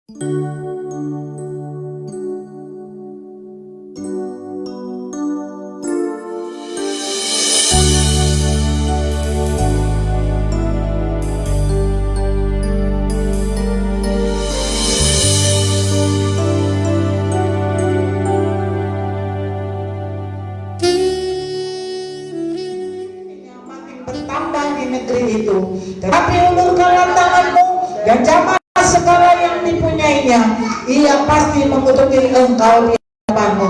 Tetapi ulurkanlah tanganmu dan jamah segala yang dipunyainya, ia pasti mengutuki engkau di hadapanmu.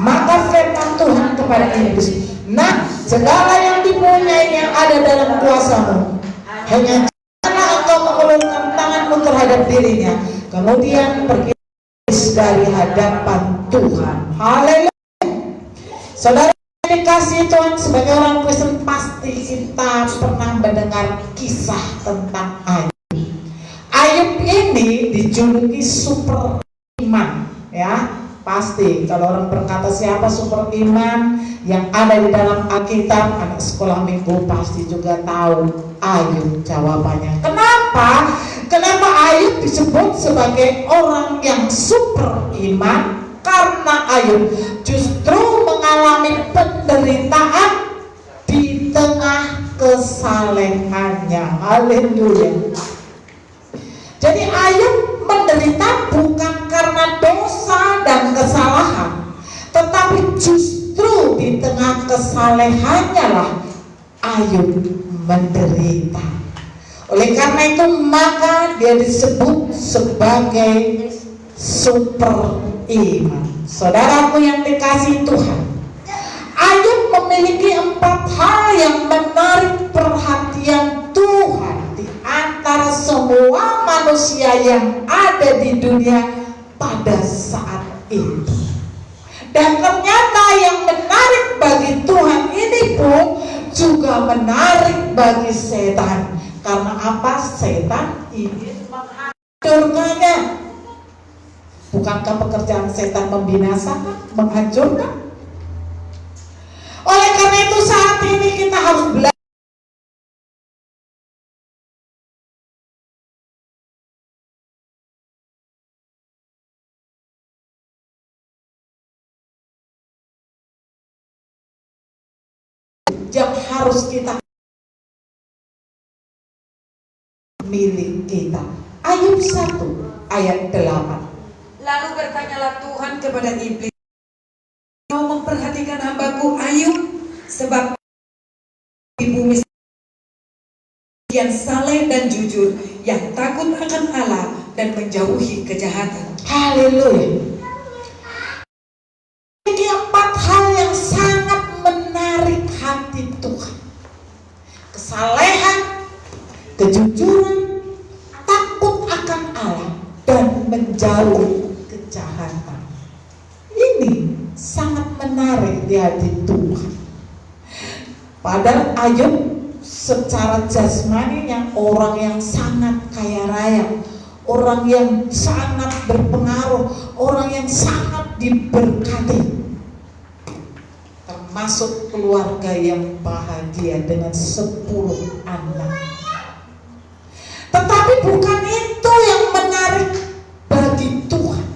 Maka firman Tuhan kepada iblis, nah segala yang dipunyainya ada dalam kuasamu, hanya janganlah engkau mengulurkan tanganmu terhadap dirinya. Kemudian pergi dari hadapan Tuhan. Haleluya. Saudara dikasih Tuhan, sebagai orang Kristen pasti kita pernah mendengar kisah tentang Ayub. Ayub ini dijuluki super iman, ya pasti. Kalau orang berkata siapa super iman yang ada di dalam Alkitab, anak sekolah minggu pasti juga tahu Ayub jawabannya. Kenapa? Kenapa Ayub disebut sebagai orang yang super iman? Karena Ayub justru mengalami penderitaan di tengah kesalehannya. Haleluya. Jadi Ayub menderita bukan karena dosa dan kesalahan, tetapi justru di tengah kesalehannya lah Ayub menderita. Oleh karena itu maka dia disebut sebagai super iman. Saudaraku yang dikasihi Tuhan, Ayub memiliki 4 hal yang menarik perhatian Tuhan di antara semua manusia yang ada di dunia pada saat itu. Dan ternyata yang menarik bagi Tuhan ini pun juga menarik bagi setan. Karena apa? Setan ingin menghancurkannya. Bukankah pekerjaan setan membinasakan, menghancurkan? Oleh karena itu saat ini kita harus belajar yang harus kita milik kita. Ayub 1 ayat 8. Lalu bertanyalah Tuhan kepada iblis, mau memperhatikan hambaku Ayub, sebab di bumi yang saleh dan jujur, yang takut akan Allah dan menjauhi kejahatan. Haleluya. Ini 4 hal yang sangat menarik hati Tuhan: kesalehan, kejujuran, takut akan Allah, dan menjauhi kejahatan. Ini sangat menarik di hati Tuhan. Padahal Ayub secara jasmaninya orang yang sangat kaya raya, orang yang sangat berpengaruh, orang yang sangat diberkati, termasuk keluarga yang bahagia dengan 10 anak. Tetapi bukan itu yang menarik bagi Tuhan.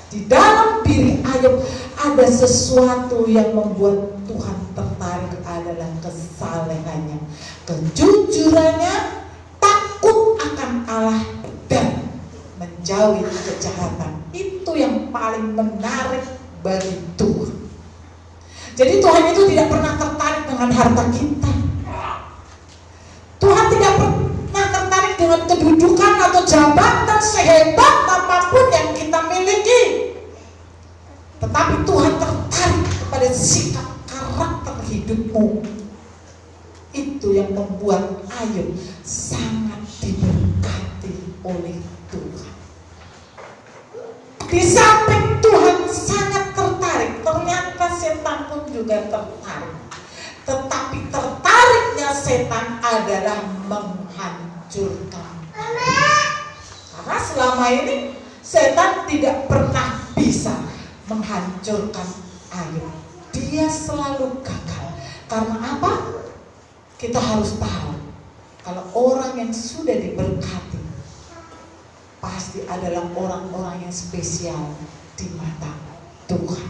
Di dalam diri Ayub ada sesuatu yang membuat Tuhan tertarik, adalah kesalehannya, kejujurannya, takut akan Allah, dan menjauhi kejahatan. Itu yang paling menarik bagi Tuhan. Jadi Tuhan itu tidak pernah tertarik dengan harta kita. Tuhan tidak pernah tertarik dengan kedudukan atau jabatan sehebat apapun yang kita miliki. Tetapi Tuhan tertarik kepada sikap karakter hidupmu. Itu yang membuat Ayub sangat diberkati oleh Tuhan. Di samping Tuhan sangat tertarik, ternyata setan pun juga tertarik. Tetapi tertariknya setan adalah menghancurkan. Karena selama ini setan tidak pernah bisa menghancurkan Ayub. Dia selalu gagal. Karena apa? Kita harus tahu, kalau orang yang sudah diberkati, pasti adalah orang-orang yang spesial di mata Tuhan.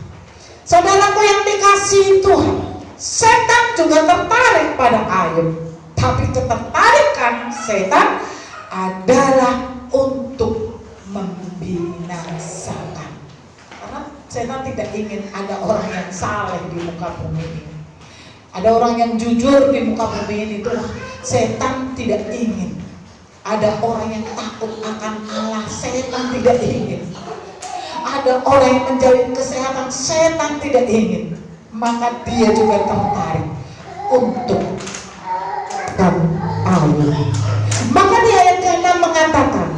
Saudaraku yang dikasihi Tuhan, setan juga tertarik pada Ayub, tapi ketertarikan setan adalah untuk membinasakan. Karena setan tidak ingin ada orang yang saleh di muka bumi ini. Ada orang yang jujur di muka bumi ini, itu setan tidak ingin. Ada orang yang takut akan Allah, setan tidak ingin. Ada orang yang menjalin kesehatan, setan tidak ingin. Maka dia juga tertarik untuk Allah. Maka di ayat ke-6 mengatakan,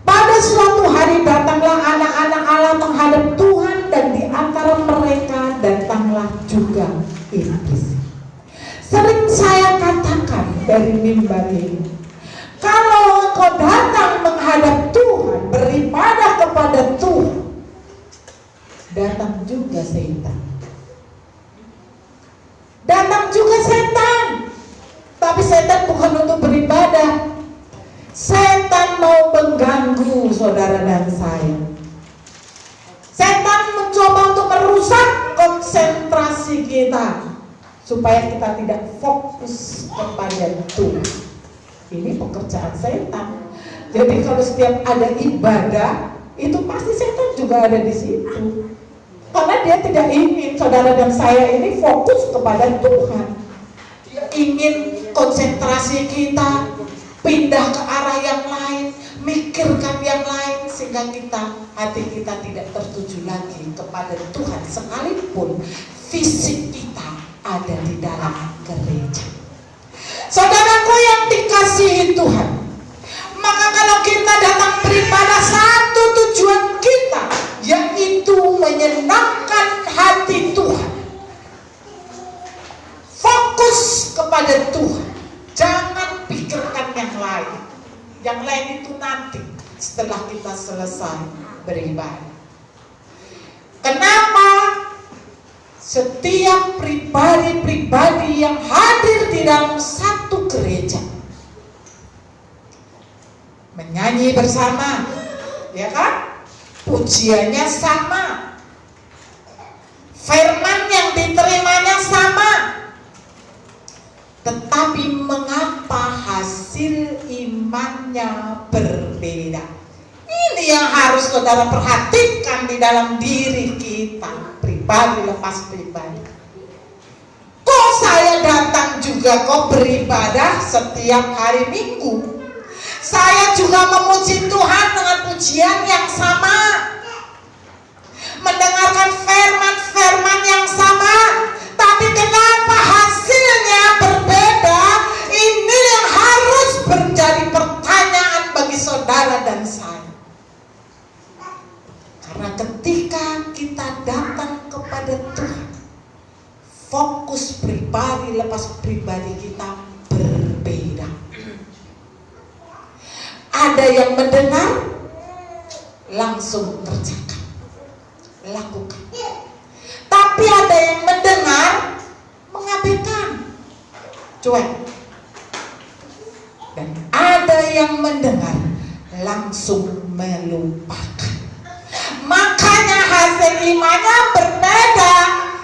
pada suatu hari datanglah anak-anak Allah menghadap Tuhan, dan di antara mereka datanglah juga iblis. Sering saya katakan dari mimbar ini, kalau engkau datang menghadap Tuhan, beribadah kepada Tuhan, datang juga setan. Datang juga setan. Tapi setan bukan untuk beribadah. Setan mau mengganggu saudara dan saya. Setan mencoba untuk merusak konsentrasi kita, supaya kita tidak fokus kepada Tuhan. Ini pekerjaan setan. Jadi kalau setiap ada ibadah, itu pasti setan juga ada di situ. Karena dia tidak ingin saudara dan saya ini fokus kepada Tuhan. Dia ingin konsentrasi kita pindah ke arah yang lain, mikirkan yang lain, sehingga hati kita tidak tertuju lagi kepada Tuhan, sekalipun fisik kita ada di dalam gereja. Saudaraku yang dikasihi Tuhan, maka kalau kita datang beribadah, satu tujuan kita, yaitu menyenangkan hati Tuhan. Fokus kepada Tuhan, jangan pikirkan yang lain. Yang lain itu nanti setelah kita selesai beribadah. Kenapa? Setiap pribadi-pribadi yang hadir di dalam satu gereja menyanyi bersama, ya kan? Pujiannya sama, firman yang diterimanya sama, tetapi mengapa hasil imannya berbeda? Ini yang harus saudara perhatikan di dalam diri kita, pribadi lepas pribadi. Kok saya datang juga kok beribadah setiap hari Minggu? Saya juga memuji Tuhan dengan pujian yang sama, mendengarkan firman-firman yang sama, tapi kenapa hasilnya berbeda? Ini yang harus menjadi pertanyaan bagi saudara dan saya. Karena ketika kita datang kepada Tuhan, fokus pribadi lepas pribadi kita berbeda. Ada yang mendengar, langsung kerjakan, lakukan. Tapi ada yang mendengar, mengabaikan, cuek. Dan ada yang mendengar, langsung melupakan. Makanya hasil imannya berbeda,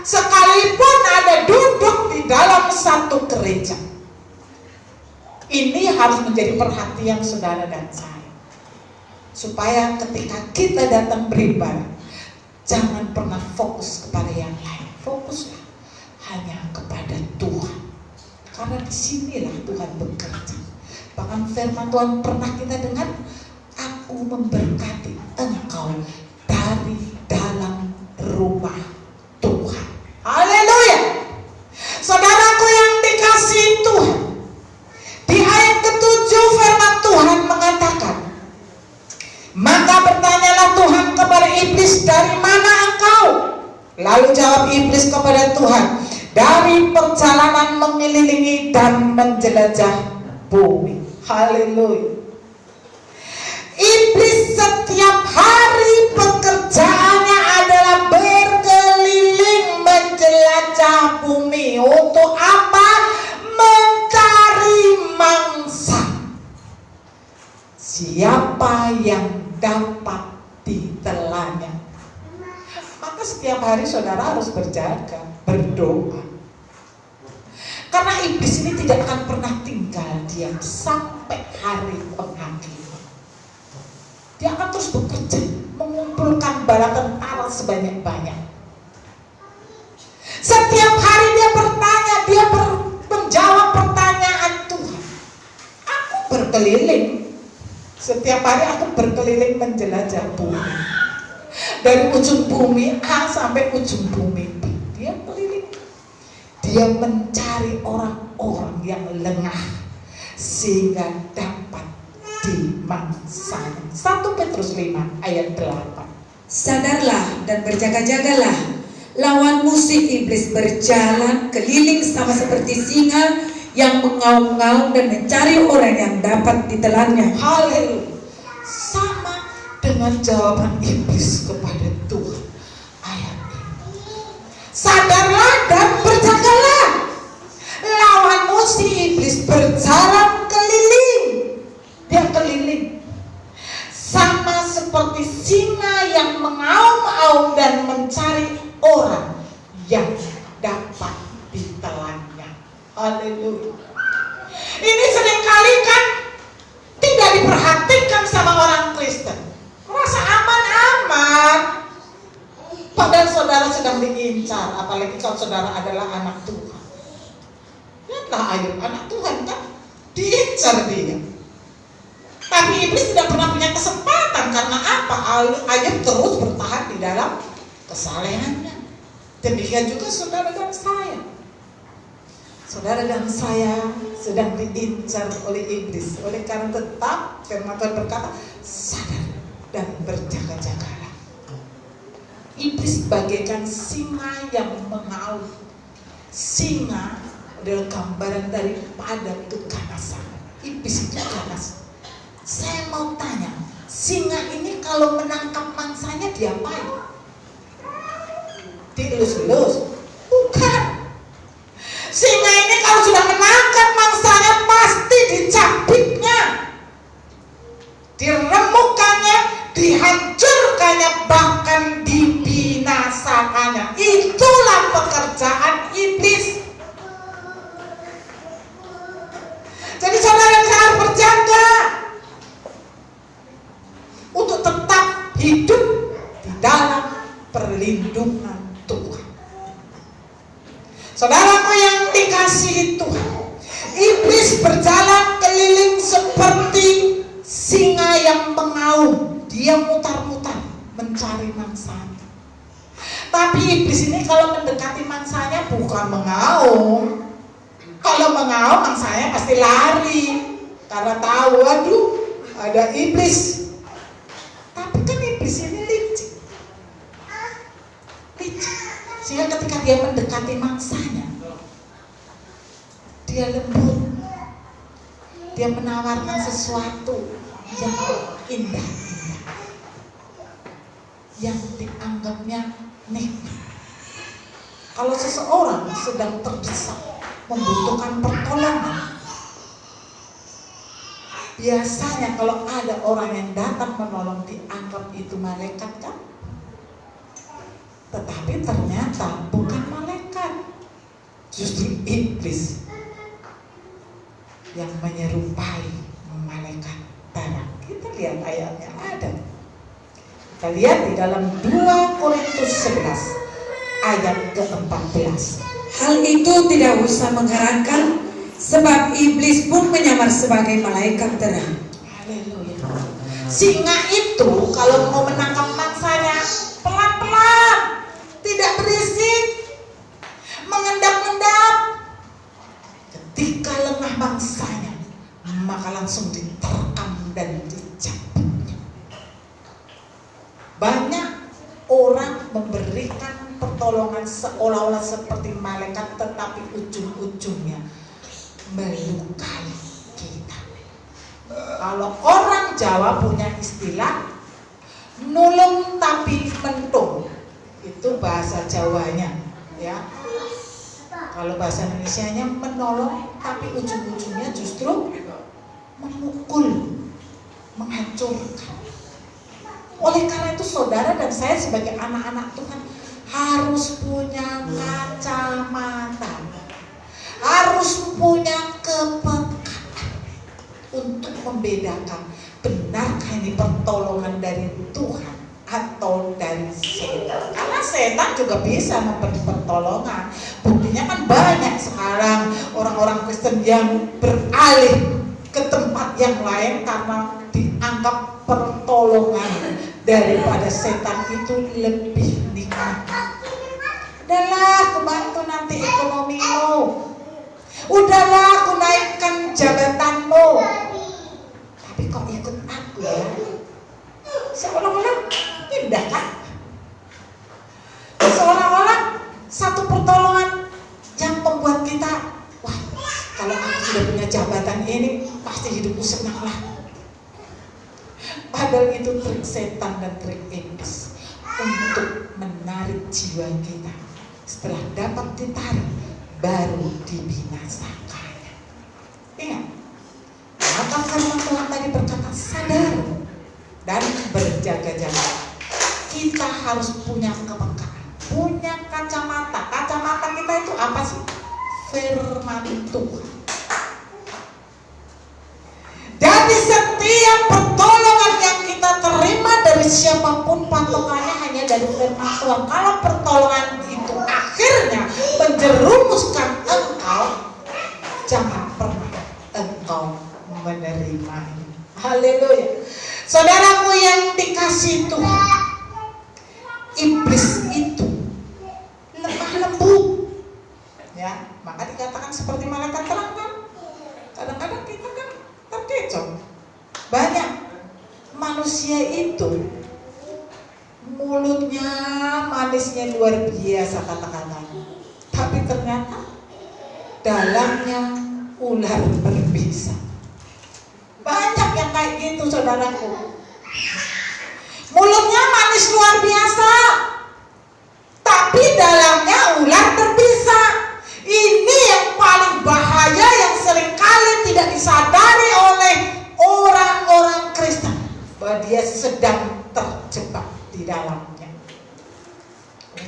sekalipun ada duduk di dalam satu gereja. Ini harus menjadi perhatian saudara dan saya, supaya ketika kita datang beribadah, jangan pernah fokus kepada yang lain. Fokuslah hanya kepada Tuhan, karena disinilah Tuhan bekerja. Bahkan firman Tuhan pernah kita dengar, aku memberkati engkau dari dalam rumah Tuhan. Haleluya. Saudaraku yang dikasihi Tuhan, di ayat ke-7 firman Tuhan mengatakan, maka bertanyalah Tuhan kepada iblis, dari mana engkau? Lalu jawab iblis kepada Tuhan, dari perjalanan mengelilingi dan menjelajah bumi. Haleluya. Iblis setiap hari pekerjaannya adalah berkeliling menjelajah bumi. Untuk apa? Mencari mangsa. Siapa dapat ditelannya. Maka setiap hari saudara harus berjaga, berdoa. Karena iblis ini tidak akan pernah tinggal diam sampai hari penghakiman. Dia akan terus bekerja, mengumpulkan bala tentara sebanyak-banyak. Setiap hari dia bertanya, dia menjawab pertanyaan Tuhan. Aku berkeliling. Setiap hari aku berkeliling menjelajah bumi. Dari ujung bumi A sampai ujung bumi B. Dia keliling. Dia mencari orang-orang yang lengah sehingga dapat dimangsanya. 1 Petrus 5 ayat 8. Sadarlah dan berjaga-jagalah. Lawan musuh iblis berjalan keliling sama seperti singa yang mengaum-ngaum dan mencari orang yang dapat ditelannya. Haleluya. Sama dengan jawaban iblis kepada Tuhan ayat ini. Sadarlah dan berjagalah. Lawanmu si iblis berjalan keliling. Dia keliling sama seperti singa yang mengaum-aum dan mencari orang yang dapat ditelannya. Haleluya. Ini seringkali kan tidak diperhatikan sama orang Kristen. Merasa aman-aman. Padahal saudara sedang diincar, apalagi kalau saudara adalah anak Tuhan. Lihatlah Ayub, anak Tuhan kan diincar dia. Tapi iblis tidak pernah punya kesempatan. Karena apa? Ayub terus bertahan di dalam kesalehannya. Demikian juga saudara dan saya. Saudara dan saya sedang diincar oleh iblis. Oleh karena tetap firman Tuhan berkata, sadar dan berjaga-jagalah. Iblis bagaikan singa yang mengaum. Singa adalah gambaran daripada keganasan. Iblis itu ganas. Saya mau tanya, singa ini kalau menangkap mangsanya diapain? Dielus-elus? Bukan. Singa ini kalau sudah menangkap mangsanya pasti dicabiknya, diremukkannya, dihancurkannya, bahkan dibinasakannya. Itulah pekerjaan iblis. Jadi saudara harus berjaga untuk tetap hidup di dalam perlindungan Tuhan. Saudaraku yang dikasihi Tuhan, iblis berjalan keliling seperti singa yang mengaum. Dia mutar-mutar mencari mangsanya. Tapi iblis ini kalau mendekati mangsanya bukan mengaum. Kalau mengaum mangsanya pasti lari karena tahu, aduh, ada iblis. Tapi kan iblis ini licik. Sehingga ketika dia mendekati mangsanya, dia lembut. Dia menawarkan sesuatu yang indah-indah, yang dianggapnya nikmat. Kalau seseorang sedang terdesak, membutuhkan pertolongan, biasanya kalau ada orang yang datang menolong, dianggap itu malaikat kan? Tetapi ternyata bukan malaikat, justru iblis yang menyerupai malaikat terang. Kita lihat ayatnya ada. Kita lihat di dalam 2 Korintus 11 ayat ke-14. Hal itu tidak usah mengherankan, sebab iblis pun menyamar sebagai malaikat terang. Haleluya. Singa itu kalau mau menangkap mangsanya pelan-pelan, tidak berisik, mengendap-endap. Ketika lengah mangsanya, maka langsung diterkam dan dicabutnya. Banyak orang memberikan pertolongan seolah-olah seperti malaikat, tetapi ujung-ujungnya melukai kita. Kalau orang Jawa punya istilah nulung tapi mentung, itu bahasa Jawanya, ya. Kalau bahasa Indonesianya menolong tapi ujung-ujungnya justru memukul, menghancurkan. Oleh karena itu saudara dan saya sebagai anak-anak Tuhan harus punya kacamata, harus punya kepekaan untuk membedakan benarkah ini pertolongan dari Tuhan atau dari setan. Karena setan juga bisa memberi pertolongan. Buktinya kan banyak sekarang orang-orang Kristen yang beralih ke tempat yang lain karena dianggap pertolongan daripada setan itu lebih nikmat. Udahlah, aku bantu nanti ekonomimu. Udahlah, aku naikkan jabatanmu. Tapi kok ikut aku ya? Seolah-olah indah kan? Seolah-olah satu pertolongan yang membuat kita, wah, kalau aku sudah punya jabatan ini pasti hidupku senang lah. Padahal itu trik setan dan trik iblis untuk menarik jiwa kita. Setelah dapat ditarik, baru dibinasakan. Ingat, maka firman Tuhan tadi berkata sadar dan berjaga-jaga. Kita harus punya kepekaan, punya kacamata. Kacamata kita itu apa sih? Firman Tuhan. Jadi setiap pertolongan yang kita terima dari siapapun, patokannya hanya dari firman Tuhan. Kalau pertolongan itu akhirnya menjerumuskan engkau, jangan pernah engkau menerimanya. Haleluya. Saudaraku yang dikasih Tuhan, iblis itu lemah lembut, ya, maka dikatakan seperti malaikat terang kan. Kadang-kadang kita kan terkecoh. Banyak manusia itu mulutnya manisnya luar biasa kata-kata, tapi ternyata dalamnya ular berbisa. Banyak yang kayak gitu saudaraku. Mulutnya manis luar biasa, tapi dalamnya ular berbisa. Ini yang paling bahaya, yang seringkali tidak disadari oleh orang-orang Kristen, bahwa dia sedang terjebak di dalamnya.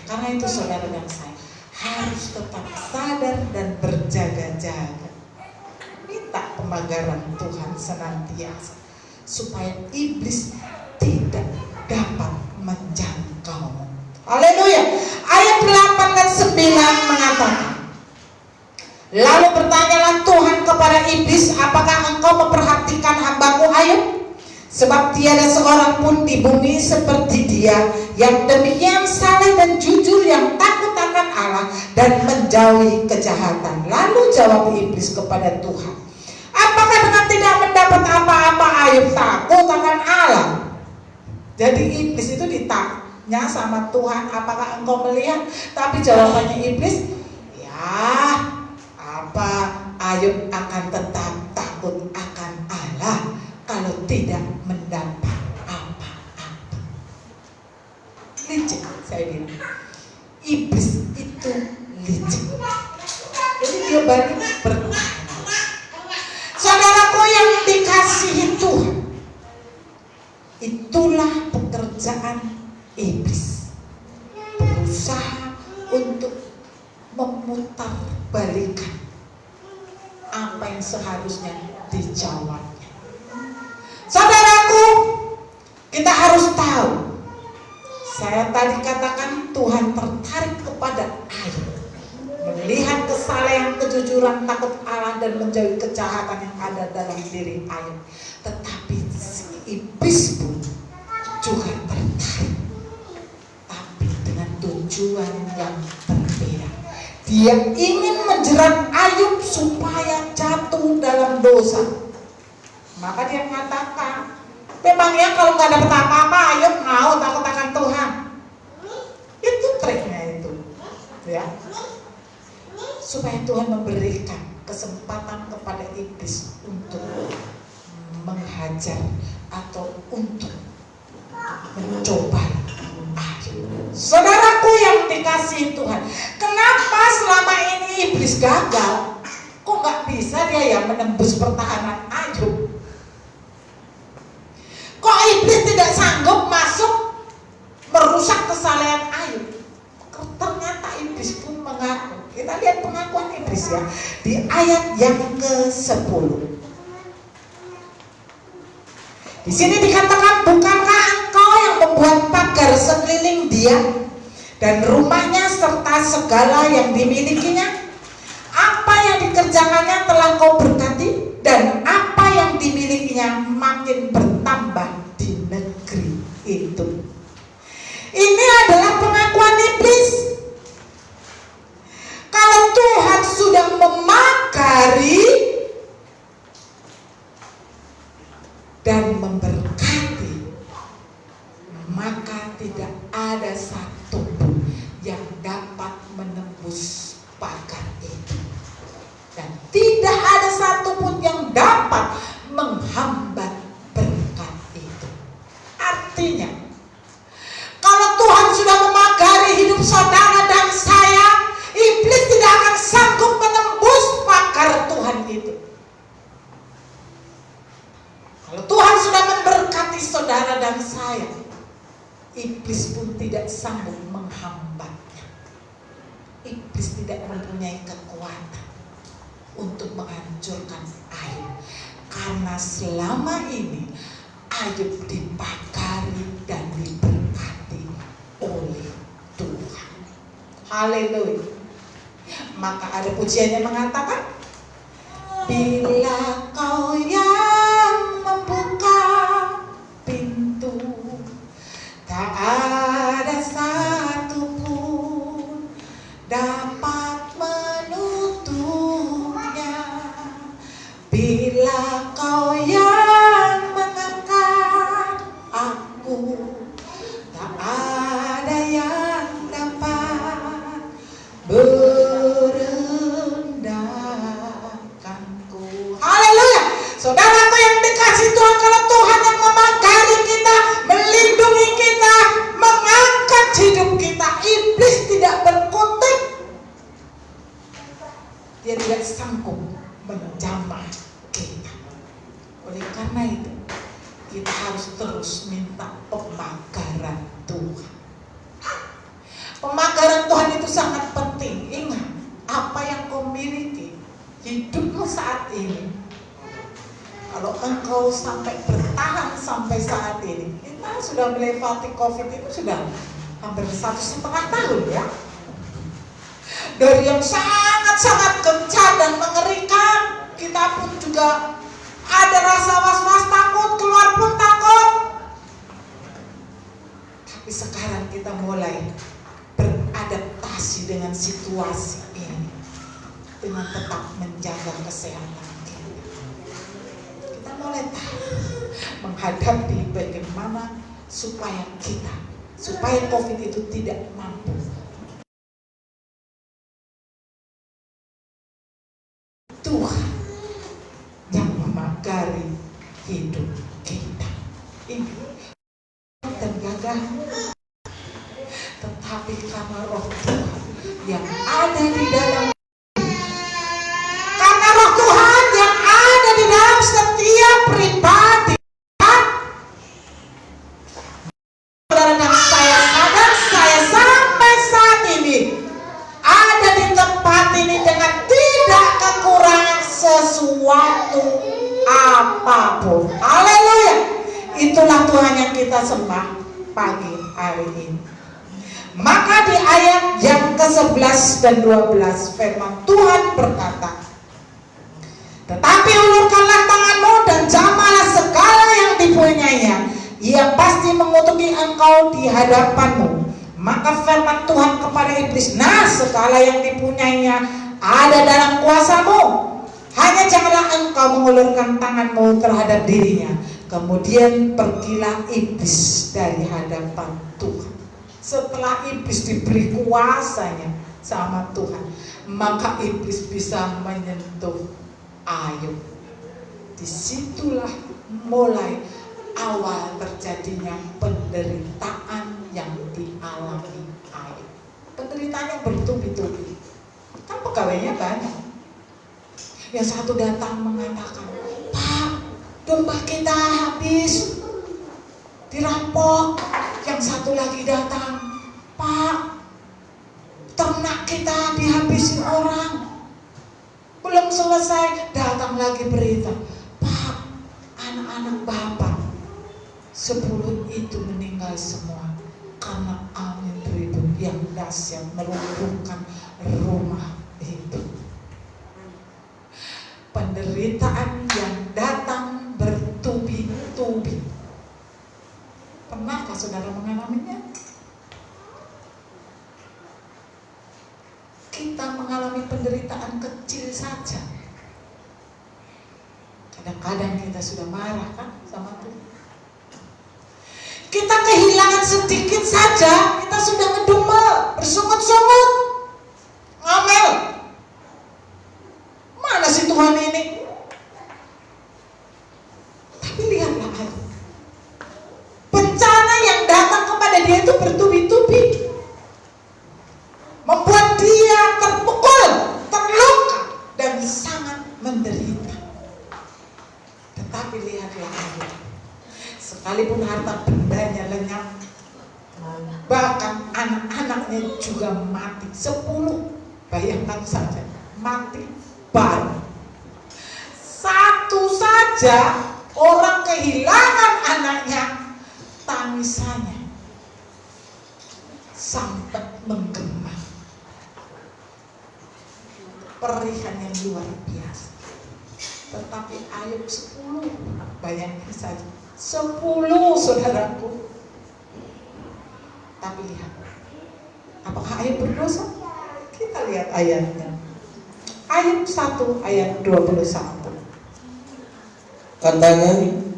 Karena itu saudara dan saya harus tetap sadar dan berjaga-jaga. Minta pemagaran Tuhan senantiasa supaya iblis tidak dapat menjangkau. Haleluya. Ayat 8 dan 9 mengatakan, lalu bertanyalah Tuhan kepada iblis, apakah engkau memperhatikan hambaku Ayub? Sebab tiada seorang pun di bumi seperti dia, yang demikian saleh dan jujur, yang takut akan Allah dan menjauhi kejahatan. Lalu jawab iblis kepada Tuhan, apakah dengan tidak mendapat apa-apa Ayub takut akan Allah? Jadi iblis itu ditanya sama Tuhan, apakah engkau melihat? Tapi jawabannya iblis, ya, apa Ayub akan tetap takut akan Allah kalau tidak mendapat apa-apa. Licik, saya bilang. Iblis itu licik. Jadi dia baru bertanya. Saudaraku yang dikasihi Tuhan, itulah pekerjaan iblis. Berusaha untuk memutarbalikkan apa yang seharusnya dijawabnya. Saudaraku, kita harus tahu. Saya tadi katakan Tuhan tertarik kepada Ayub, melihat kesalehan, kejujuran, takut Allah dan menjauhi kejahatan yang ada dalam diri Ayub. Tetapi si iblis pun juga tertarik, tapi dengan tujuan yang berbeda. Dia ingin menjerat Ayub supaya jatuh dalam dosa. Maka dia mengatakan, memangnya kalau nggak dapat apa-apa Ayub mau takut akan Tuhan? Itu triknya itu, ya. Supaya Tuhan memberikan kesempatan kepada iblis untuk menghajar atau untuk mencoba Ayub. Saudaraku yang dikasihi Tuhan, kenapa selama ini iblis gagal? Kok nggak bisa dia yang menembus pertahanan Ayub? Kok iblis tidak sanggup masuk Kita lihat pengakuan iblis ya di ayat yang ke-10. Di sini dikatakan, bukankah engkau yang membuat pagar sekeliling dia dan rumahnya serta segala yang dimilikinya? Apa yang dikerjakannya telah kau berkati, dan apa yang dimilikinya makin bertambah di negeri itu. Ini adalah pengakuan iblis. Kalau Tuhan sudah memagari dan memberkati, maka tidak ada satupun yang dapat menembus pagar itu, dan tidak ada satupun yang dapat menghambat berkat itu. Artinya, kalau Tuhan sudah memagari hidup saudara dan saya, iblis tidak akan sanggup menembus pagar Tuhan itu. Kalau Tuhan sudah memberkati saudara dan saya, iblis pun tidak sanggup menghambatnya. Iblis tidak mempunyai kekuatan untuk menghancurkan Ayub, karena selama ini Ayub dipagari dan diberkati oleh Tuhan. Haleluya. Maka ada pujiannya mengatakan, bila kau yang membuka pintu, tak ada satupun dapat menutupnya. Bila kau yang mengangkat aku, tak ada yang dapat merendahkanku. Haleluya. Saudaraku yang dikasih Tuhan, kalau Tuhan yang memagari kita, melindungi kita, mengangkat hidup kita, iblis tidak berkutik. Dia tidak sanggup menjamah kita. Oleh karena itu, kita harus terus minta pemagaran Tuhan. Pemagaran Tuhan itu sangat penting. Ingat, apa yang kau miliki, hidupmu saat ini, kalau engkau sampai bertahan sampai saat ini, kita sudah melewati COVID itu sudah hampir 1,5 tahun ya. Dari yang sangat-sangat gencar dan mengerikan, kita pun juga ada rasa was-was, takut, keluar pun takut. Tapi sekarang kita mulai beradaptasi dengan situasi ini, dengan tetap menjaga kesehatan kita. Kita mulai tahu menghadapi bagaimana supaya COVID itu tidak mampu. Tuhan yang memagari hidup kita ini dan gagah, tetapi karena roh Tuhan yang ada di dalam, karena roh Tuhan yang ada di dalam setiap pribadi, saudara dan saya sadar, saya sampai saat ini ada di tempat ini dengan tidak kekurangan sesuatu apapun. Haleluya. Itulah Tuhan yang kita sembah pagi hari ini. Maka di ayat yang ke-11 dan 12 firman Tuhan berkata, tetapi ulurkanlah tanganmu dan jamalah segala yang dipunyainya, ia pasti mengutuki engkau di hadapanmu. Maka firman Tuhan kepada iblis, nah segala yang dipunyainya ada dalam kuasamu, hanya janganlah engkau mengulurkan tanganmu terhadap dirinya. Kemudian pergilah iblis dari hadapan Tuhan. Setelah iblis diberi kuasanya sama Tuhan, maka iblis bisa menyentuh Ayub. Disitulah mulai awal terjadinya penderitaan yang dialami Ayub. Penderitaan yang bertubi-tubi. Kan pegawainya banyak. Yang satu datang mengatakan, Pak, domba kita habis, dirampok. Yang satu lagi datang, Pak, ternak kita dihabisi orang. selesai, datang lagi berita, Pak, anak-anak Bapak 10 itu meninggal semua karena angin ribut yang dahsyat melumpuhkan rumah itu. Penderitaan yang datang bertubi-tubi. Pernahkah saudara mengalaminya? Kita mengalami penderitaan kecil saja. Kadang-kadang kita sudah marah kan sama Tuhan. Kita kehilangan sedikit saja, kita sudah ngedumel, bersungut-sungut, ngomel. Mana sih Tuhan ini? Tapi lihatlah Ayub. Bencana yang datang kepada dia itu bertubi-tubi, membuat dia terpukul, terluka, dan sangat menderita. Tetapi lihatlah Ayub. Sekalipun harta bendanya lenyap, bahkan anak-anaknya juga mati 10. Bayangkan saja, mati baru. Satu saja orang kehilangan anaknya, tangisannya sampai menggema. Perihan yang luar biasa. Tetapi Ayub 10, bayangkan saja, 10 saudaraku. Tapi lihat, apakah Ayub berdosa? Kita lihat ayatnya. Ayub 1 ayat 21. Katanya,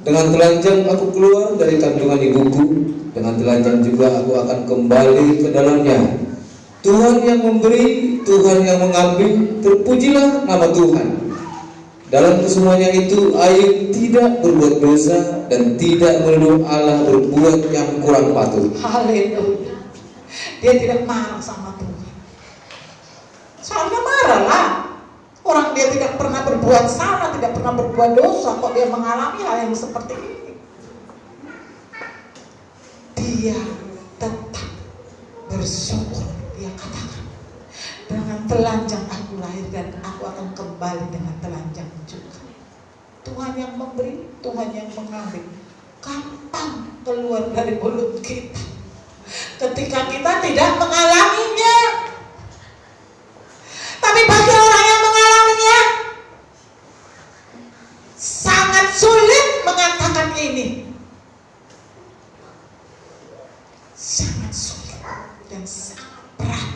dengan telanjang aku keluar dari kandungan ibuku, dengan telanjang juga aku akan kembali ke dalamnya. Tuhan yang memberi, Tuhan yang mengambil, terpujilah nama Tuhan. Dalam kesemuanya itu Ayub tidak berbuat dosa dan tidak menuduh Allah berbuat yang kurang patut. Haleluya. Dia tidak marah sama Tuhan. Soalnya marah lah. Orang dia tidak pernah berbuat salah, tidak pernah berbuat dosa, kok dia mengalami hal yang seperti ini. Dia tetap bersyukur. Dia katakan, dengan telanjang aku lahir dan aku akan kembali dengan telanjang juga. Tuhan yang memberi, Tuhan yang mengambil. Kapan keluar dari mulut kita? Ketika kita tidak mengalaminya. Tapi bagi orang yang mengalaminya, sangat sulit mengatakan ini. Sangat sulit dan sangat berat.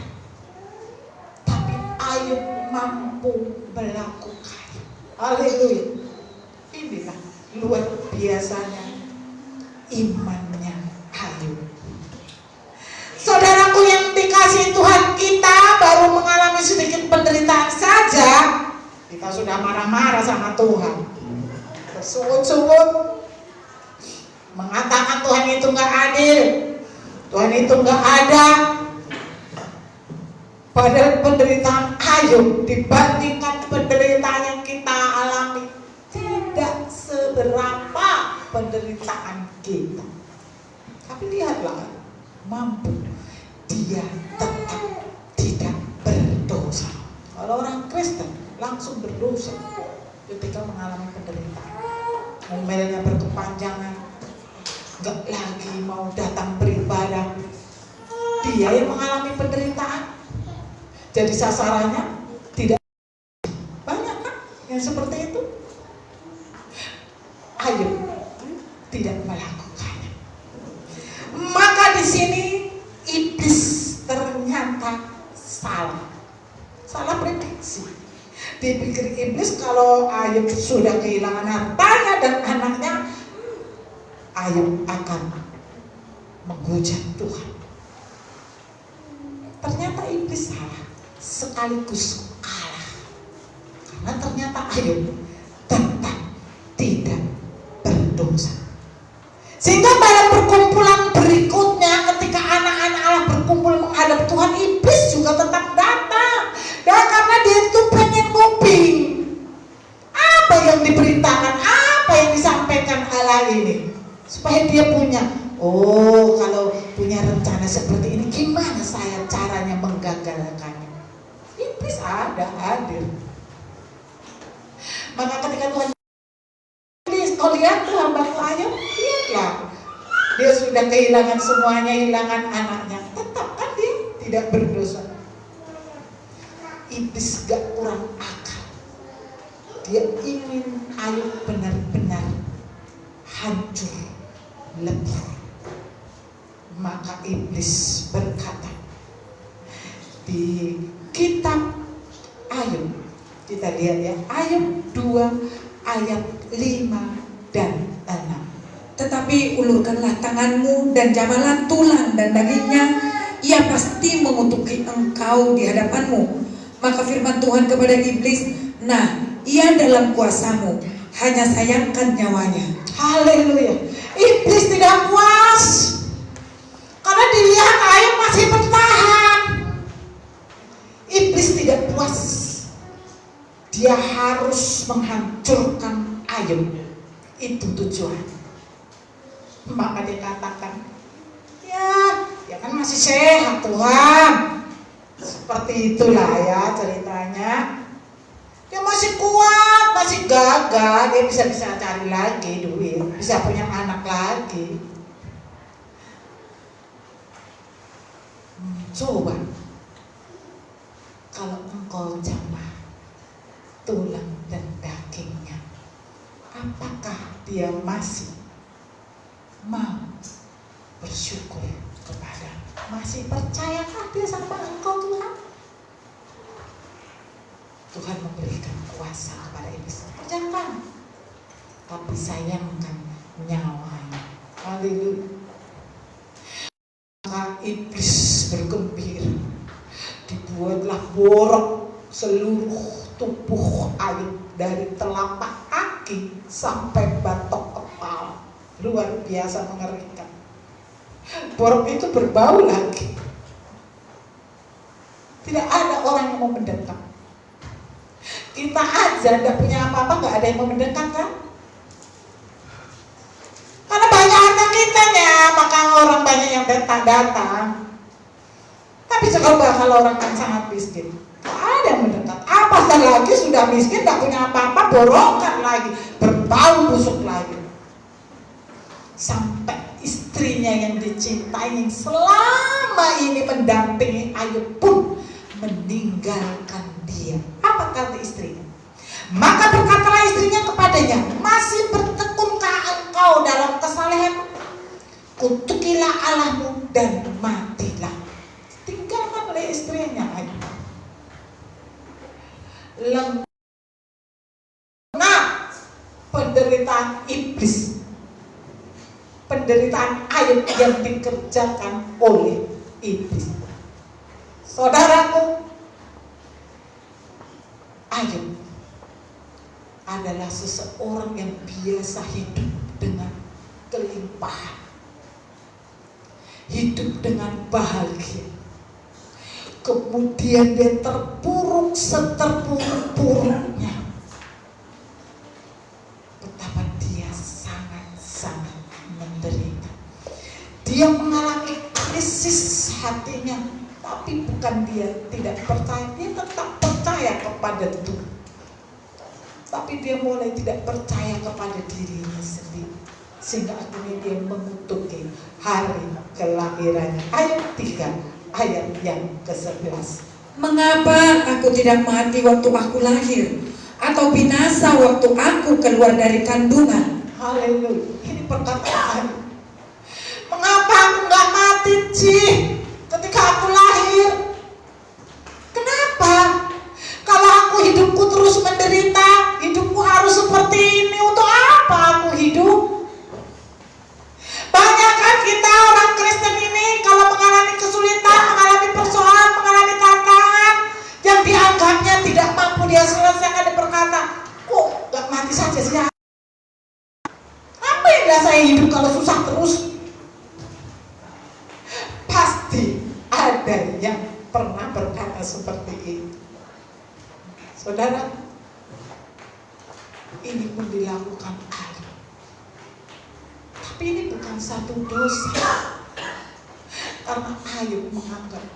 Tapi Ayub mampu melakukan. Haleluya. Inilah luar biasanya imannya Ayub. Saudaraku yang dikasihi Tuhan, kita baru mengalami sedikit penderitaan saja, kita sudah marah-marah sama Tuhan, bersungut-sungut, mengatakan Tuhan itu gak adil, Tuhan itu gak ada. Padahal penderitaan Ayub dibandingkan penderitaan yang kita alami tidak seberapa penderitaan kita. Tapi lihatlah, mampu dia tetap tidak berdosa. Kalau orang Kristen langsung berdosa ketika mengalami penderitaan. Ngomelnya berkepanjangan, gak lagi mau datang beribadah. Dia yang mengalami penderitaan, jadi sasarannya tidak banyak kan yang seperti itu. Ayub tidak melakukannya. Maka di sini iblis ternyata salah prediksi. Dipikir iblis kalau Ayub sudah kehilangan hartanya dan anaknya, Ayub akan menghujat Tuhan. Ternyata iblis salah, sekaligus kalah. Karena ternyata Ayub tetap tidak berdosa. Sehingga pada perkumpulan berikutnya, ketika anak-anak Allah berkumpul menghadap Tuhan, iblis juga tetap datang. Dan karena dia itu pengen nguping apa yang diberitakan, apa yang disampaikan Allah ini, supaya dia punya, oh kalau punya rencana seperti ini, gimana saya caranya menggagalkannya. Iblis ada hadir. Maka ketika Tuhan kau lihat tuh hambaku Ayub, lihatlah, dia sudah kehilangan semuanya, kehilangan anaknya, tetap kan dia tidak berdosa. Iblis gak kurang akal, dia ingin Ayub benar-benar hancur, lebur. Maka iblis berkata di kitab Ayub, kita lihat ya, Ayub 2 ayat 5 dan 6. Tetapi ulurkanlah tanganmu dan jamalah tulang dan dagingnya, ia pasti mengutuki engkau di hadapanmu. Maka firman Tuhan kepada iblis, nah, ia dalam kuasamu, hanya sayangkan nyawanya. Haleluya. Iblis tidak puas karena dilihat Ayub masih bertahan. Iblis tidak puas, dia harus menghancurkan Ayub. Itu tujuan. Maka dia katakan, ya kan masih sehat Tuhan. Seperti itulah ya ceritanya. Dia masih kuat, masih gagah, dia bisa cari lagi duit, bisa punya anak lagi. Coba kalau engkau jamah tulang dan dagingnya, apakah dia masih mau bersyukur kepada, masih percayakah dia sama engkau Tuhan? Tuhan memberikan kuasa kepada iblis, kerjakan, tapi sayangkan nyawanya. Haleluya. Maka iblis bergembira, dibuatlah borok seluruh tubuh Ayub dari telapak kaki sampai batok kepala. Luar biasa mengerikan. Borok itu berbau lagi. Tidak ada orang yang mau mendekat. Kita aja tidak punya apa-apa, nggak ada yang mau mendekat kan? Karena banyak harta kitanya, maka orang banyak yang datang. Tapi coba kalau orang yang sangat miskin, nggak ada yang mendekat. Apalagi lagi sudah miskin, nggak punya apa-apa, borokan lagi, berbau busuk lagi. Sampai istrinya yang dicintai, yang selama ini mendampingi Ayub pun meninggalkan dia. Apa kata istrinya? Maka berkatalah istrinya kepadanya, masih bertekunkah engkau dalam kesalehan? Kutukilah Allahmu dan matilah. Tinggalkan oleh istrinya Ayub. Lengkap penderitaan iblis, penderitaan Ayub yang dikerjakan oleh iblis. Saudaraku, Ayub adalah seseorang yang biasa hidup dengan kelimpahan, hidup dengan bahagia. Kemudian dia terpuruk seterpuruk-puruknya. Betapa dia sangat-sangat menderita. Dia mengalami krisis hatinya, tapi bukan dia tidak percaya, dia tetap percaya kepada Tuhan. Tapi dia mulai tidak percaya kepada dirinya sendiri, sehingga akhirnya dia mengutuki hari kelahirannya. Ayat 3, ayat yang ke-11. Mengapa aku tidak mati waktu aku lahir, atau binasa waktu aku keluar dari kandungan? Haleluya. Ini perkataan. Mengapa aku nggak mati sih ketika aku lahir? Kenapa? Kalau aku hidupku terus menderita, hidupku harus seperti ini. Untuk apa aku hidup? Banyak kan kita orang Kristen ini kalau mengalami kesulitan, mengalami persoalan, mengalami tantangan yang dianggapnya tidak mampu dia selesaikan, dia berkata, kok gak mati saja sih? Apa yang saya hidup kalau susah terus? Pasti ada yang pernah berkata seperti itu. Saudara, ini pun dilakukan Ayub. Tapi ini bukan satu dosa. Karena Ayub menganggap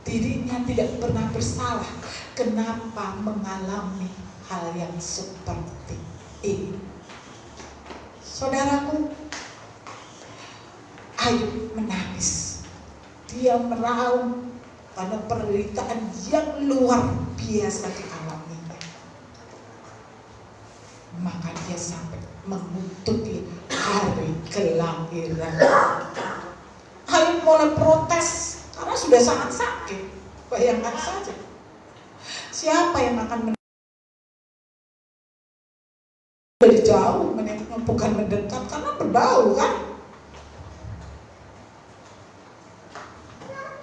dirinya tidak pernah bersalah. Kenapa mengalami hal yang seperti ini. Saudaraku, Ayub menangis. Dia meraung karena penderitaan yang luar biasa dialaminya. Maka dia sampai mengutuki hari kelahiran. Ayub mulai protes karena sudah sangat sakit. Bayangkan saja, siapa yang akan dari jauh, bukan mendekat karena berbau kan?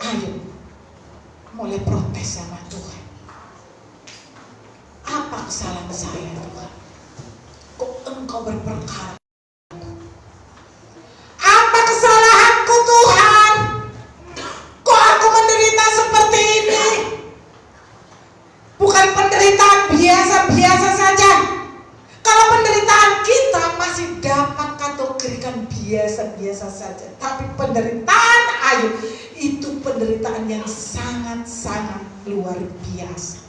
Ayub mulai protes sama Tuhan. Apa kesalahan saya, Tuhan? Kok Engkau berperkara? Apa kesalahanku, Tuhan? Kok aku menderita seperti ini? Bukan penderitaan biasa-biasa saja. Kalau penderitaan kita masih dapat kategorikan biasa-biasa saja, tapi penderitaan Ayub itu penderitaan yang sangat-sangat luar biasa.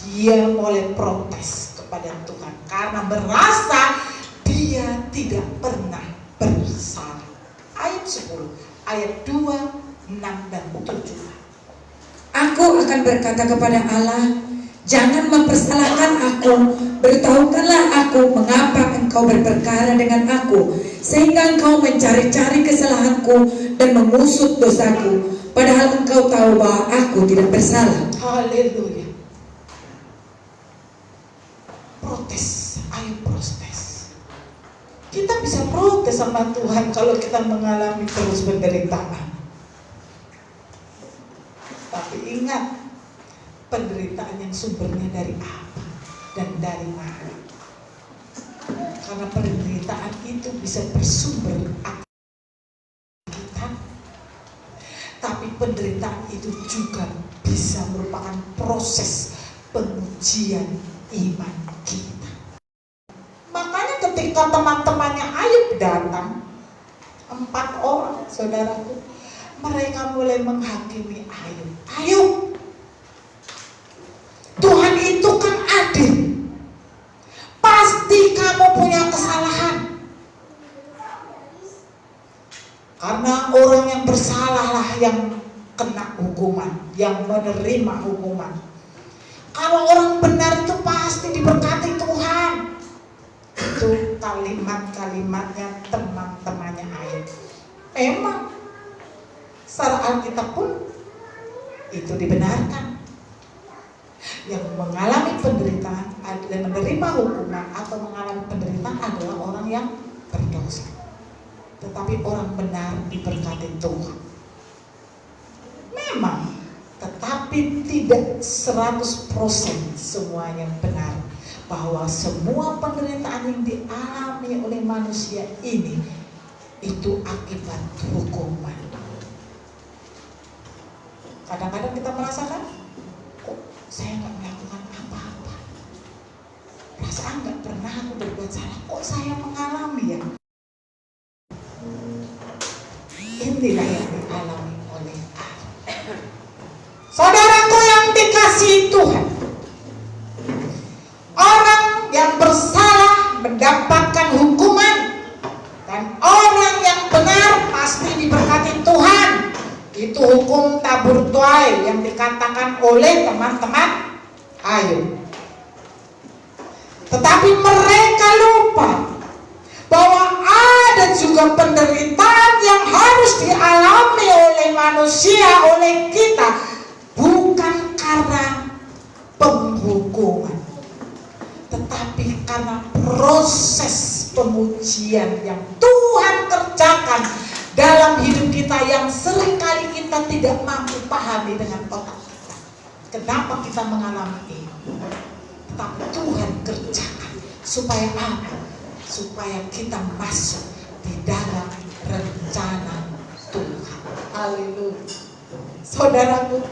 Dia mulai protes kepada Tuhan karena merasa dia tidak pernah bersalah. Ayat 10, ayat 2, 6 dan 7. Aku akan berkata kepada Allah, jangan mempersalahkan aku, beritahukanlah aku mengapa engkau berperkara dengan aku, sehingga engkau mencari-cari kesalahanku dan mengusut dosaku, padahal engkau tahu bahwa aku tidak bersalah. Haleluya. Protes, ayo protes. Kita bisa protes sama Tuhan kalau kita mengalami terus penderitaan. Tapi ingat, penderitaan yang sumbernya dari apa dan dari mana. Karena penderitaan itu bisa bersumber kita, tapi penderitaan itu juga bisa merupakan proses pengujian iman kita. Makanya ketika teman-temannya Ayub datang, 4 orang, saudaraku, mereka mulai menghakimi Ayub. Ayub, Tuhan itu kan adil. Pasti kamu punya kesalahan. Karena orang yang bersalahlah yang kena hukuman, yang menerima hukuman. Kalau orang benar itu pasti diberkati Tuhan. Itu kalimat-kalimatnya teman-temannya Ayub. Memang secara Alkitab pun itu dibenarkan. Yang mengalami penderitaan dan menerima hukuman atau mengalami penderitaan adalah orang yang berdosa. Tetapi orang benar diberkati Tuhan. Memang, tetapi tidak 100% semuanya benar. Bahwa semua penderitaan yang dialami oleh manusia ini itu akibat hukuman. Kadang-kadang kita merasakan, kok saya nggak melakukan apa-apa, perasaan nggak pernah aku berbuat salah, kok saya mengalami ya. Inilah yang dialami oleh Ayub. Saudaraku yang dikasihi Tuhan, orang yang bersalah mendapatkan hukuman, dan orang yang benar pasti diberkati Tuhan. Itu hukum tabur tuai yang dikatakan oleh teman-teman Ayub. Tetapi mereka lupa bahwa ada juga penderitaan yang harus dialami oleh manusia, oleh kita, bukan karena penghukuman, tetapi karena proses pengujian yang Tuhan kerjakan dalam hidup kita yang seringkali kita tidak mampu pahami dengan otak kita. Kenapa kita mengalami ini? Tetapi Tuhan kerjakan supaya apa? Supaya kita masuk di dalam rencana Tuhan. Haleluya. Saudaraku,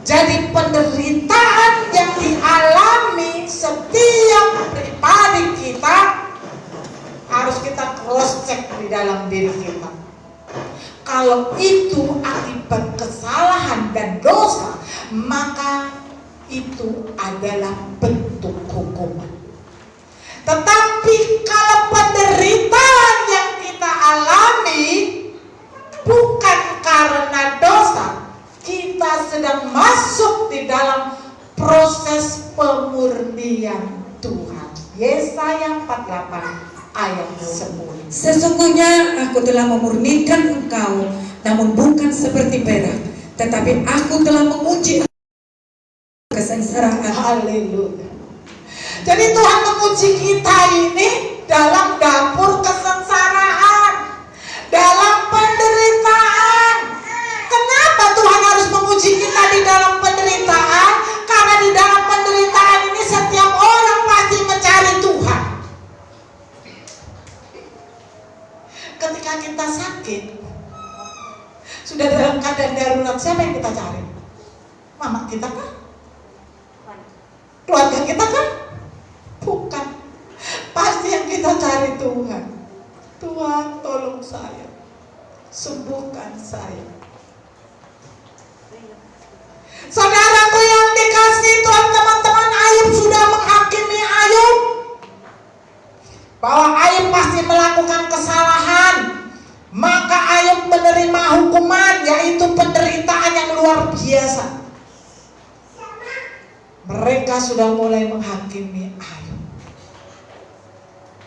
jadi penderitaan yang dialami setiap pribadi kita harus kita cross check di dalam diri kita. Kalau itu akibat kesalahan dan dosa, maka itu adalah bentuk hukuman. Tetapi kalau penderitaan yang kita alami bukan karena dosa, kita sedang masuk di dalam proses pemurnian Tuhan. Yesaya 48 ayat 10. Sesungguhnya aku telah memurnikan engkau, namun bukan seperti perak, tetapi aku telah menguji kesengsaraan. Haleluya. Jadi Tuhan menguji kita ini dalam dapur kesengsaraan, dalam penderitaan. Kenapa Tuhan harus menguji kita di dalam penderitaan? Karena di dalam penderitaan ini setiap orang pasti mencari Tuhan. Ketika kita sakit, sudah dalam keadaan darurat, siapa yang kita cari? Mama kita kah? Keluarga kita kah? Bukan. Pasti yang kita cari Tuhan. Tuhan, tolong saya, sembuhkan saya. Saudaraku yang dikasihi Tuhan, teman-teman, Ayub sudah menghakimi Ayub bahwa Ayub pasti melakukan kesalahan. Maka Ayub menerima hukuman, yaitu penderitaan yang luar biasa. Mereka sudah mulai menghakimi Ayub,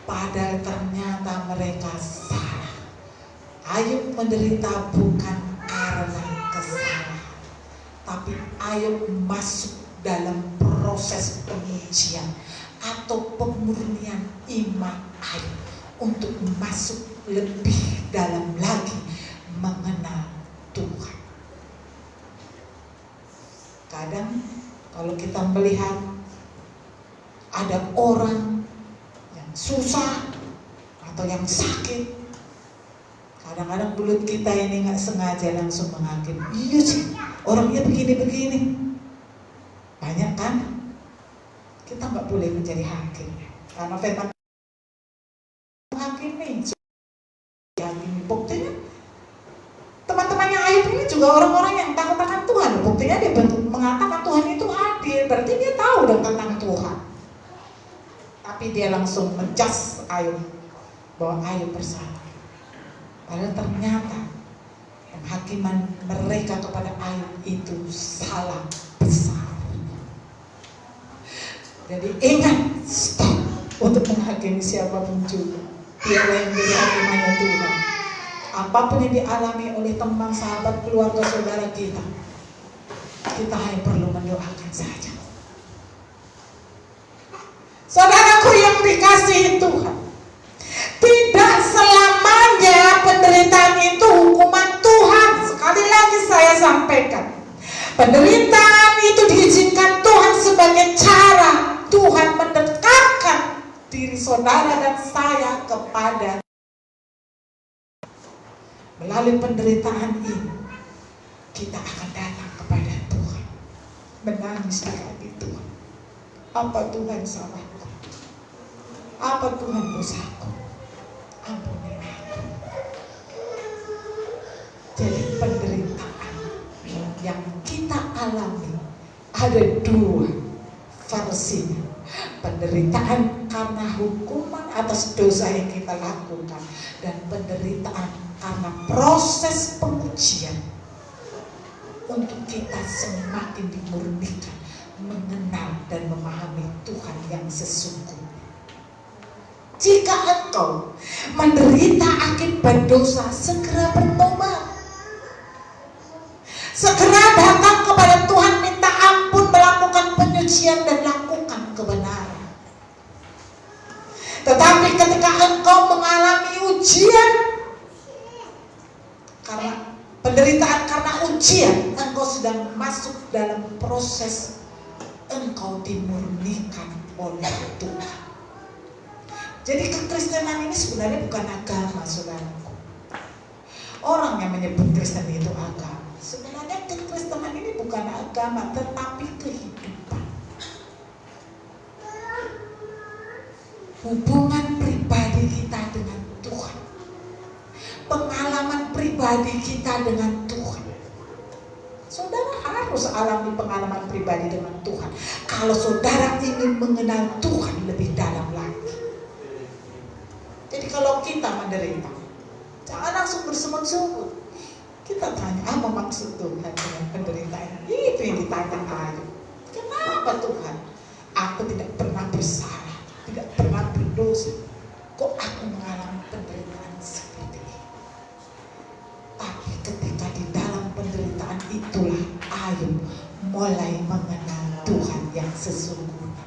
padahal ternyata mereka salah. Ayub menderita bukan karena kesalahan, tapi Ayub masuk dalam proses pengujian atau pemurnian iman Ayub untuk masuk lebih dalam lagi mengenal Tuhan. Kadang kalau kita melihat ada orang yang susah atau yang sakit, kadang-kadang mulut kita ini nggak sengaja langsung menghakimi. Iya sih, orangnya begini-begini. Banyak kan? Kita nggak boleh menjadi hakim, karena firman menghakimi. Buktinya teman-temannya Ayub ini juga orang-orang yang takut akan Tuhan. Buktinya dia mengatakan Tuhan itu adil, berarti dia tahu dong tentang Tuhan. Tapi dia langsung menjas Ayub bahwa Ayub bersalah. Padahal ternyata penghakiman mereka kepada Ayub itu salah besar. Jadi ingat, stop untuk menghakimi siapapun juga. Biarlah yang jadi hakimannya Tuhan. Apapun yang dialami oleh teman, sahabat, keluarga, saudara kita hanya perlu mendoakan saja. Saudaraku yang dikasihi Tuhan, tidak selamanya penderitaan itu hukuman Tuhan. Sekali lagi saya sampaikan, penderitaan itu diizinkan Tuhan sebagai cara Tuhan mendekatkan diri saudara dan saya kepada. Melalui penderitaan ini, kita akan datang kepada Tuhan, menangis di hati Tuhan. Apa Tuhan salahku? Apa Tuhan dosaku? Ampuni aku. Jadi penderitaan yang kita alami ada dua versinya. Penderitaan karena hukuman atas dosa yang kita lakukan, dan penderitaan karena proses pengujian untuk kita semakin dimurnikan, mengenal dan memahami Tuhan yang sesungguhnya. Jika engkau menderita akibat dosa, segera bertobat, segera datang kepada Tuhan, minta ampun, melakukan penyucian dan lakukan kebenaran. Tetapi ketika engkau mengalami ujian karena penderitaan karena ujian, engkau sedang masuk dalam proses engkau dimurnikan oleh Tuhan. Jadi kekristenan ini sebenarnya bukan agama, saudaraku. Orang yang menyebut Kristen itu agama, sebenarnya kekristenan ini bukan agama, tetapi kehidupan. Hubungan pribadi kita dengan Tuhan, pengalaman pribadi kita dengan Tuhan. Saudara harus harus alami pengalaman pribadi dengan Tuhan. Kalau saudara ingin mengenal Tuhan lebih dalam lagi. Jadi kalau kita menderita, jangan langsung bersungut-sungut. Kita tanya, apa maksud Tuhan dengan penderitaan? Itu yang ditanya Ayub. Kenapa Tuhan? Aku tidak pernah bersalah, tidak pernah berdosa. Kok aku mengalami penderitaan seperti ini? Tapi ketika di dalam penderitaan itulah Ayub mulai mengenal Tuhan yang sesungguhnya.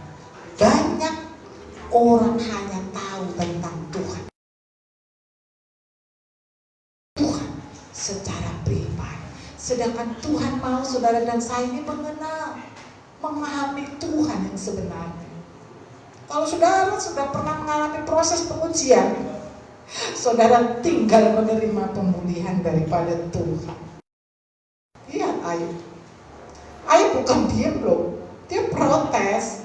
Banyak orang hanya tahu tentang Tuhan secara pribadi, sedangkan Tuhan mau saudara dan saya ini mengenal, memahami Tuhan yang sebenarnya. Kalau saudara sudah pernah mengalami proses pengujian, saudara tinggal menerima pemulihan daripada Tuhan. Lihat Ayub bukan diam loh, dia protes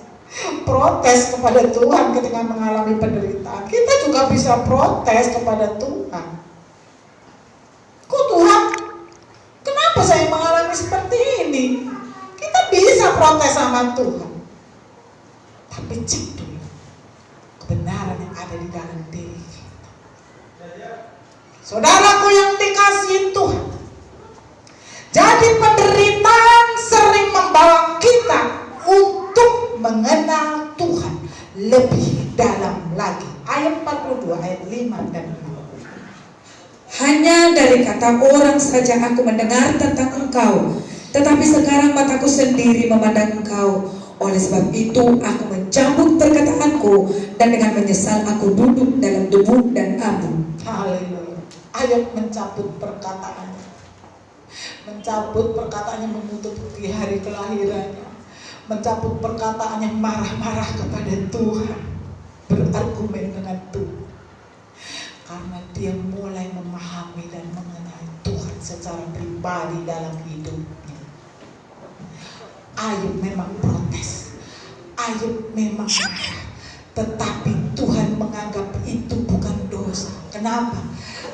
kepada Tuhan ketika mengalami penderitaan. Kita juga bisa protes kepada Tuhan. Kok Tuhan, kenapa saya mengalami seperti ini? Kita bisa protes sama Tuhan. Tapi cek dulu kebenaran yang ada di dalam diri kita. Saudaraku yang dikasihi Tuhan, jadi penderitaan sering membawa kita untuk mengenal Tuhan lebih dalam lagi. Ayat 42, ayat 5 dan 6. Hanya dari kata orang saja aku mendengar tentang Engkau, tetapi sekarang mataku sendiri memandang Engkau. Oleh sebab itu aku mencabut perkataanku, dan dengan menyesal aku duduk dalam debu dan abu. Haleluya. Ayat mencabut perkataannya. Mencabut perkataannya menutupi hari kelahirannya. Mencabut perkataannya marah-marah kepada Tuhan. Berargumen dengan Tuhan. Karena dia mulai memahami dan mengenal Tuhan secara pribadi dalam hidupnya. Ayub memang protes, Ayub memang marah, tetapi Tuhan menganggap itu bukan dosa. Kenapa?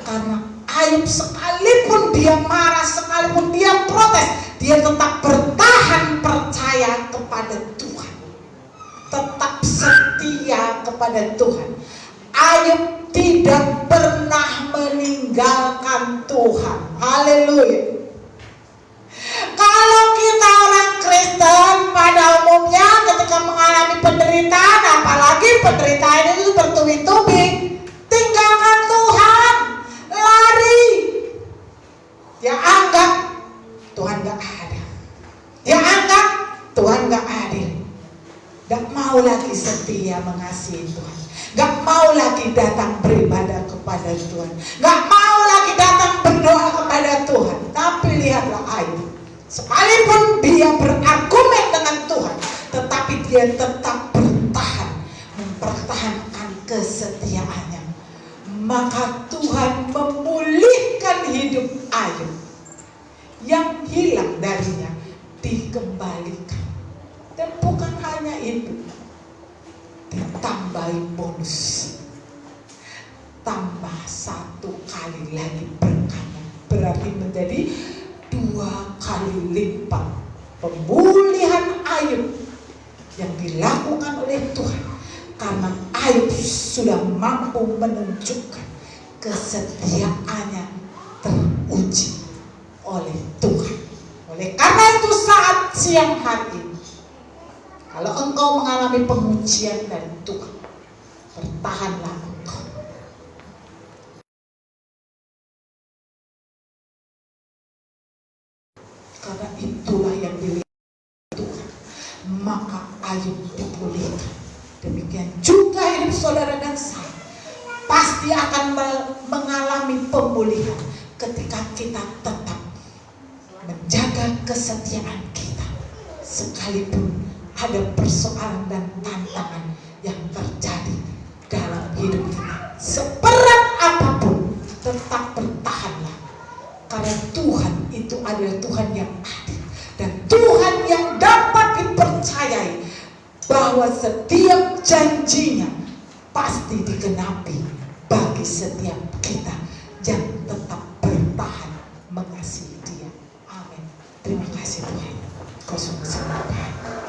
Karena Ayub sekalipun dia marah, sekalipun dia protes, dia tetap bertahan percaya kepada Tuhan, tetap setia kepada Tuhan. Ayub tidak pernah meninggalkan Tuhan. Haleluya. Kalau kita orang Kristen pada umumnya ketika mengalami penderitaan, apalagi penderitaan itu bertubi-tubi, tinggalkan Tuhan, lari. Dia anggap Tuhan gak ada, dia anggap Tuhan gak adil, gak mau lagi setia mengasihi Tuhan, gak mau lagi datang beribadah kepada Tuhan, gak mau lagi datang berdoa kepada Tuhan. Tapi lihatlah Ayub, sekalipun dia berargumen dengan Tuhan, tetapi dia tetap bertahan, mempertahankan kesetiaannya. Maka Tuhan memulihkan hidup Ayub, yang hilang darinya dikembalikan. Dan bukan hanya itu, ditambahi bonus, tambah 1 kali lagi berkatnya, berarti menjadi 2 kali lipat pemulihan Ayub yang dilakukan oleh Tuhan, karena Ayub sudah mampu menunjukkan kesetiaannya teruji oleh Tuhan. Oleh karena itu saat siang hari ini, kalau engkau mengalami pengujian dari Tuhan, bertahanlah engkau. Karena itulah yang dilihat Tuhan, maka Ayub dipulihkan. Demikian juga hidup saudara dan saya pasti akan mengalami pemulihan ketika kita tetap menjaga kesetiaan kita, sekalipun ada persoalan dan tantangan yang terjadi dalam hidup kita. Seberat apapun, tetap bertahanlah, karena Tuhan itu adalah Tuhan yang adil dan Tuhan yang dapat dipercayai, bahwa setiap janjinya pasti digenapi bagi setiap kita yang tetap bertahan mengasihi Dia. Amin. Terima kasih Tuhan.